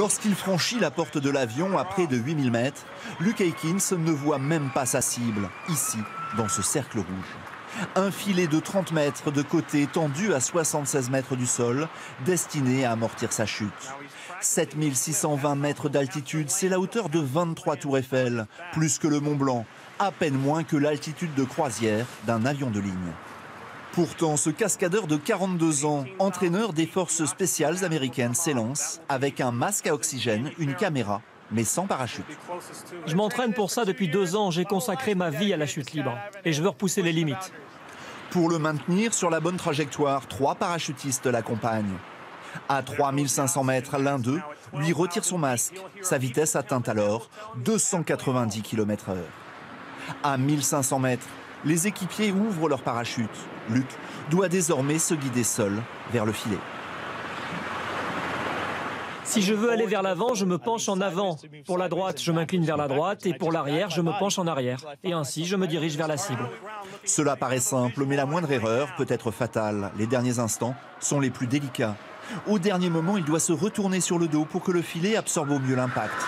Lorsqu'il franchit la porte de l'avion à près de 8000 mètres, Luke Aikins ne voit même pas sa cible, ici, dans ce cercle rouge. Un filet de 30 mètres de côté tendu à 76 mètres du sol, destiné à amortir sa chute. 7620 mètres d'altitude, c'est la hauteur de 23 tours Eiffel, plus que le Mont Blanc, à peine moins que l'altitude de croisière d'un avion de ligne. Pourtant, ce cascadeur de 42 ans, entraîneur des forces spéciales américaines, s'élance avec un masque à oxygène, une caméra, mais sans parachute. Je m'entraîne pour ça depuis 2 ans. J'ai consacré ma vie à la chute libre et je veux repousser les limites. Pour le maintenir sur la bonne trajectoire, 3 parachutistes l'accompagnent. À 3500 mètres, l'un d'eux lui retire son masque. Sa vitesse atteint alors 290 km/h. À 1500 mètres, les équipiers ouvrent leur parachute. Luke doit désormais se guider seul vers le filet. Si je veux aller vers l'avant, je me penche en avant. Pour la droite, je m'incline vers la droite et pour l'arrière, je me penche en arrière. Et ainsi, je me dirige vers la cible. Cela paraît simple, mais la moindre erreur peut être fatale. Les derniers instants sont les plus délicats. Au dernier moment, il doit se retourner sur le dos pour que le filet absorbe au mieux l'impact.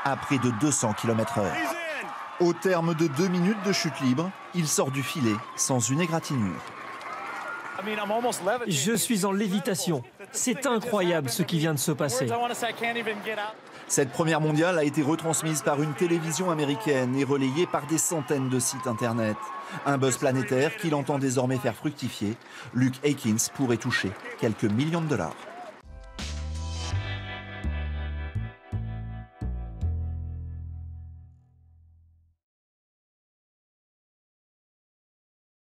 À près de 200 km/h. Au terme de 2 minutes de chute libre, il sort du filet sans une égratignure. Je suis en lévitation. C'est incroyable ce qui vient de se passer. Cette première mondiale a été retransmise par une télévision américaine et relayée par des centaines de sites internet. Un buzz planétaire qu'il entend désormais faire fructifier. Luke Aikins pourrait toucher quelques millions de dollars.